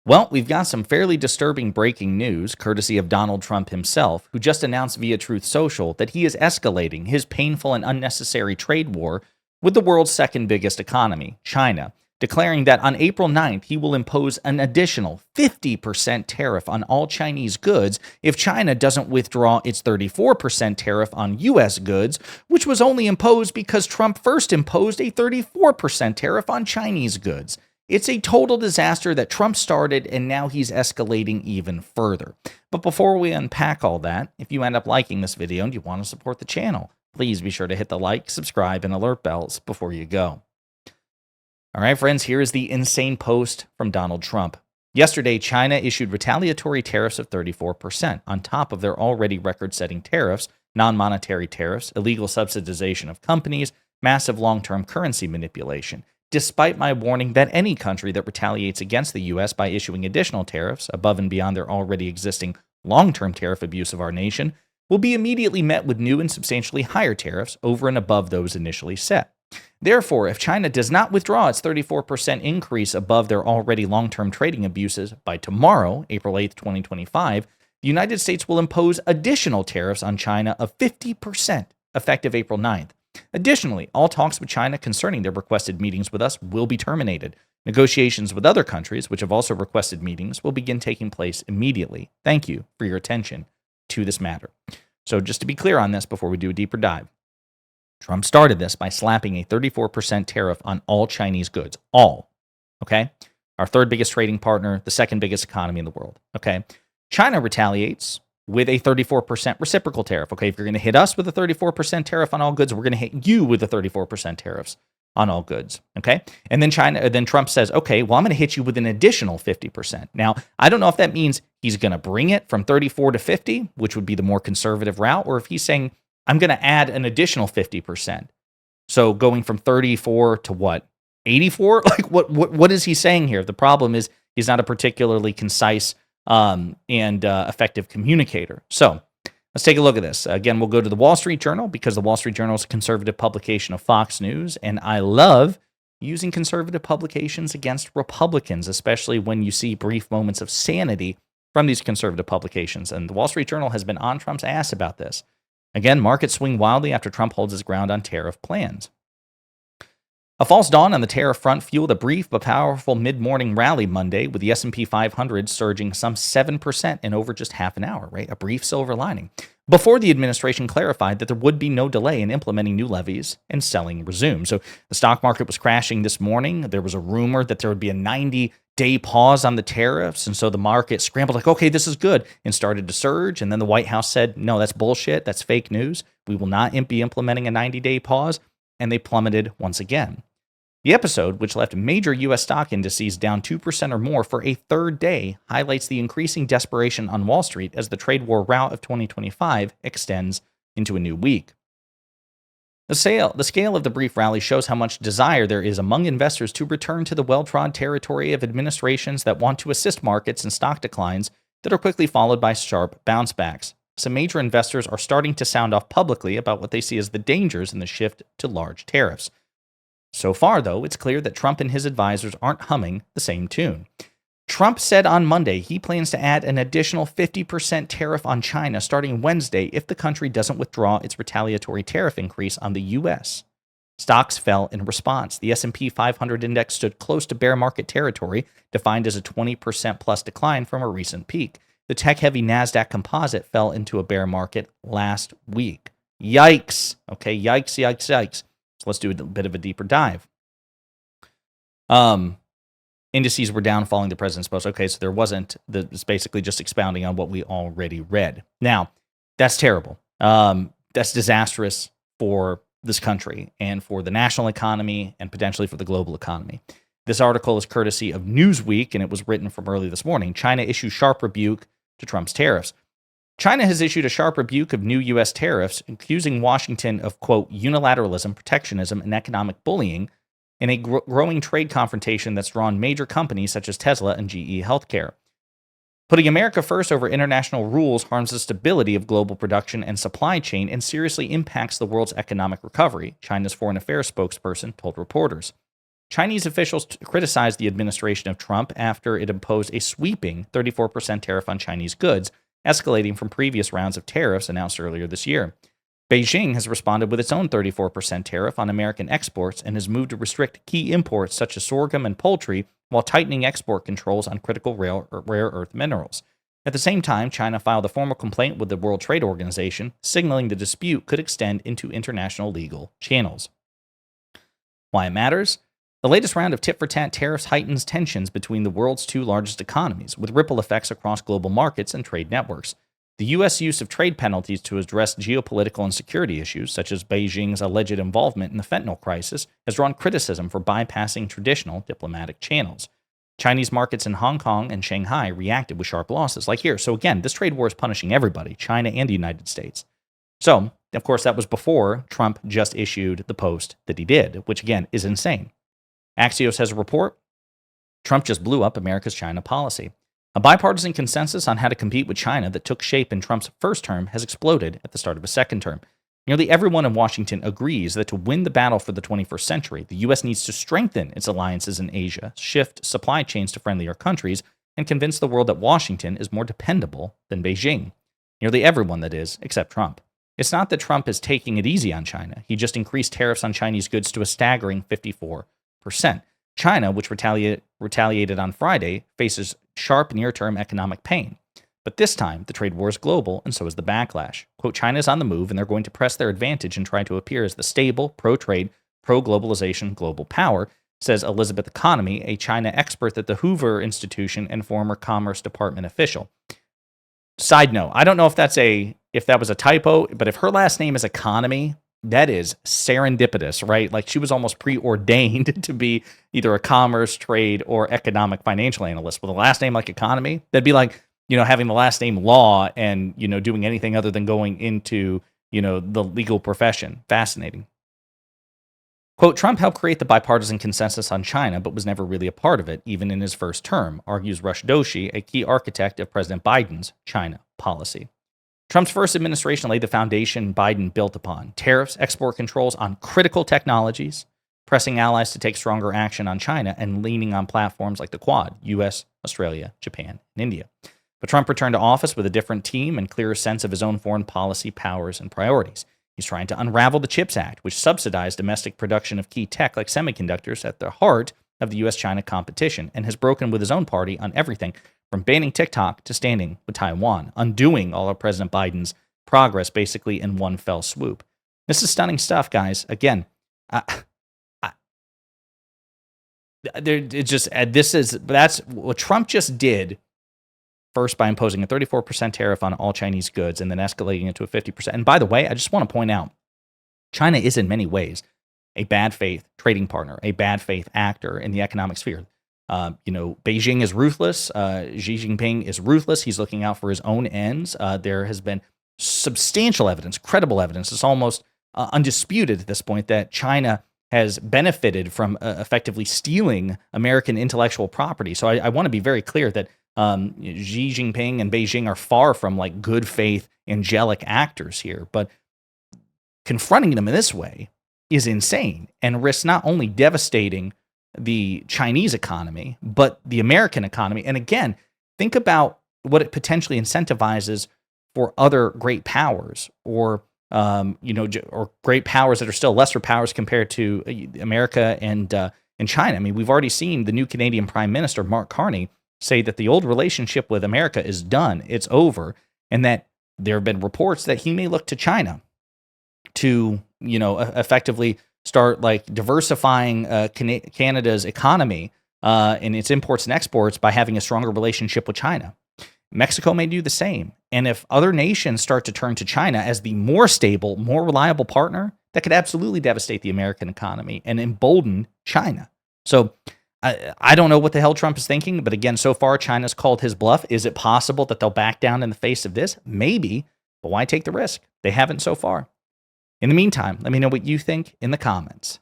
Well, we've got some fairly disturbing breaking news, courtesy of Donald Trump himself, who just announced via Truth Social that he is escalating his painful and unnecessary trade war with the world's second biggest economy, China, declaring that on April 9th he will impose an additional 50% tariff on all Chinese goods if China doesn't withdraw its 34% tariff on U.S. goods, which was only imposed because Trump first imposed a 34% tariff on Chinese goods. It's a total disaster that Trump started, and now he's escalating even further. But before we unpack all that, if you end up liking this video and you want to support the channel, please be sure to hit the like, subscribe, and alert bells before you go. All right, friends, here is the insane post from Donald Trump. Yesterday, China issued retaliatory tariffs of 34% on top of their already record-setting tariffs, non-monetary tariffs, illegal subsidization of companies, massive long-term currency manipulation. Despite my warning that any country that retaliates against the U.S. by issuing additional tariffs above and beyond their already existing long-term tariff abuse of our nation will be immediately met with new and substantially higher tariffs over and above those initially set. Therefore, if China does not withdraw its 34% increase above their already long-term trading abuses by tomorrow, April 8th, 2025, the United States will impose additional tariffs on China of 50% effective April 9th. Additionally, all talks with China concerning their requested meetings with us will be terminated. Negotiations with other countries, which have also requested meetings, will begin taking place immediately. Thank you for your attention to this matter. So just to be clear on this before we do a deeper dive, Trump started this by slapping a 34% tariff on all Chinese goods. All. Okay? Our third biggest trading partner, the second biggest economy in the world. Okay? China retaliates with a 34% reciprocal tariff. Okay, if you're going to hit us with a 34% tariff on all goods, we're going to hit you with a 34% tariffs on all goods. Okay, and then Trump says, okay, well, I'm going to hit you with an additional 50%. Now, I don't know if that means he's going to bring it from 34 to 50, which would be the more conservative route, or if he's saying I'm going to add an additional 50%. So going from 34 to what? 84? Like what is he saying here? The problem is he's not a particularly concise and effective communicator. So let's take a look at this. Again, we'll go to the Wall Street Journal because the Wall Street Journal is a conservative publication of Fox News, and I love using conservative publications against Republicans, especially when you see brief moments of sanity from these conservative publications. And the Wall Street Journal has been on Trump's ass about this. Again, markets swing wildly after Trump holds his ground on tariff plans. A false dawn on the tariff front fueled a brief but powerful mid-morning rally Monday, with the S&P 500 surging some 7% in over just half an hour, right? A brief silver lining, before the administration clarified that there would be no delay in implementing new levies and selling resumed. So the stock market was crashing this morning. There was a rumor that there would be a 90-day pause on the tariffs, and so the market scrambled like, okay, this is good, and started to surge. And then the White House said, no, that's bullshit. That's fake news. We will not be implementing a 90-day pause, and they plummeted once again. The episode, which left major U.S. stock indices down 2% or more for a third day, highlights the increasing desperation on Wall Street as the trade war rout of 2025 extends into a new week. The scale of the brief rally shows how much desire there is among investors to return to the well-trod territory of administrations that want to assist markets in stock declines that are quickly followed by sharp bounce backs. Some major investors are starting to sound off publicly about what they see as the dangers in the shift to large tariffs. So far, though, it's clear that Trump and his advisors aren't humming the same tune. Trump said on Monday he plans to add an additional 50% tariff on China starting Wednesday if the country doesn't withdraw its retaliatory tariff increase on the U.S. Stocks fell in response. The S&P 500 index stood close to bear market territory, defined as a 20% plus decline from a recent peak. The tech-heavy NASDAQ composite fell into a bear market last week. Yikes. Okay, yikes, yikes, yikes. So let's do a bit of a deeper dive. Indices were down following the president's post. Okay, so it's basically just expounding on what we already read. Now, that's terrible. That's disastrous for this country and for the national economy and potentially for the global economy. This article is courtesy of Newsweek, and it was written from early this morning. China issues sharp rebuke to Trump's tariffs. China has issued a sharp rebuke of new U.S. tariffs, accusing Washington of, quote, unilateralism, protectionism, and economic bullying in a growing trade confrontation that's drawn major companies such as Tesla and GE Healthcare. Putting America first over international rules harms the stability of global production and supply chain and seriously impacts the world's economic recovery, China's foreign affairs spokesperson told reporters. Chinese officials criticized the administration of Trump after it imposed a sweeping 34% tariff on Chinese goods, escalating from previous rounds of tariffs announced earlier this year. Beijing has responded with its own 34% tariff on American exports and has moved to restrict key imports such as sorghum and poultry while tightening export controls on critical rare earth minerals. At the same time, China filed a formal complaint with the World Trade Organization, signaling the dispute could extend into international legal channels. Why it matters? The latest round of tit-for-tat tariffs heightens tensions between the world's two largest economies, with ripple effects across global markets and trade networks. The U.S. use of trade penalties to address geopolitical and security issues, such as Beijing's alleged involvement in the fentanyl crisis, has drawn criticism for bypassing traditional diplomatic channels. Chinese markets in Hong Kong and Shanghai reacted with sharp losses, like here. So again, this trade war is punishing everybody, China and the United States. So, of course, that was before Trump just issued the post that he did, which again is insane. Axios has a report. Trump just blew up America's China policy. A bipartisan consensus on how to compete with China that took shape in Trump's first term has exploded at the start of his second term. Nearly everyone in Washington agrees that to win the battle for the 21st century, the U.S. needs to strengthen its alliances in Asia, shift supply chains to friendlier countries, and convince the world that Washington is more dependable than Beijing. Nearly everyone, that is, except Trump. It's not that Trump is taking it easy on China. He just increased tariffs on Chinese goods to a staggering 54%. China, which retaliated on Friday, faces sharp near-term economic pain. But this time, the trade war is global, and so is the backlash. Quote, China is on the move, and they're going to press their advantage and try to appear as the stable, pro-trade, pro-globalization global power, says Elizabeth Economy, a China expert at the Hoover Institution and former Commerce Department official. Side note, I don't know if that was a typo, but if her last name is Economy, that is serendipitous, right? Like she was almost preordained to be either a commerce, trade, or economic financial analyst. With a last name like Economy, that'd be like, having the last name Law and, doing anything other than going into, the legal profession. Fascinating. Quote, Trump helped create the bipartisan consensus on China, but was never really a part of it, even in his first term, argues Rush Doshi, a key architect of President Biden's China policy. Trump's first administration laid the foundation Biden built upon: tariffs, export controls on critical technologies, pressing allies to take stronger action on China, and leaning on platforms like the Quad, US, Australia, Japan, and India. But Trump returned to office with a different team and clearer sense of his own foreign policy powers and priorities. He's trying to unravel the CHIPS Act, which subsidized domestic production of key tech like semiconductors at the heart of the US-China competition, and has broken with his own party on everything from banning TikTok to standing with Taiwan, undoing all of President Biden's progress basically in one fell swoop. This is stunning stuff, guys. Again, that's what Trump just did. First, by imposing a 34% tariff on all Chinese goods and then escalating it to a 50%. And by the way, I just want to point out, China is in many ways a bad faith trading partner, a bad faith actor in the economic sphere. Beijing is ruthless. Xi Jinping is ruthless. He's looking out for his own ends. There has been substantial evidence, credible evidence. It's almost undisputed at this point that China has benefited from effectively stealing American intellectual property. So I want to be very clear that Xi Jinping and Beijing are far from like good faith, angelic actors here. But confronting them in this way is insane and risks not only devastating the Chinese economy, but the American economy. And again, think about what it potentially incentivizes for other great powers or great powers that are still lesser powers compared to America and China. I mean, we've already seen the new Canadian Prime Minister, Mark Carney, say that the old relationship with America is done, it's over, and that there have been reports that he may look to China to, effectively start like diversifying Canada's economy and its imports and exports by having a stronger relationship with China. Mexico may do the same. And if other nations start to turn to China as the more stable, more reliable partner, that could absolutely devastate the American economy and embolden China. So I don't know what the hell Trump is thinking, but again, so far, China's called his bluff. Is it possible that they'll back down in the face of this? Maybe, but why take the risk? They haven't so far. In the meantime, let me know what you think in the comments.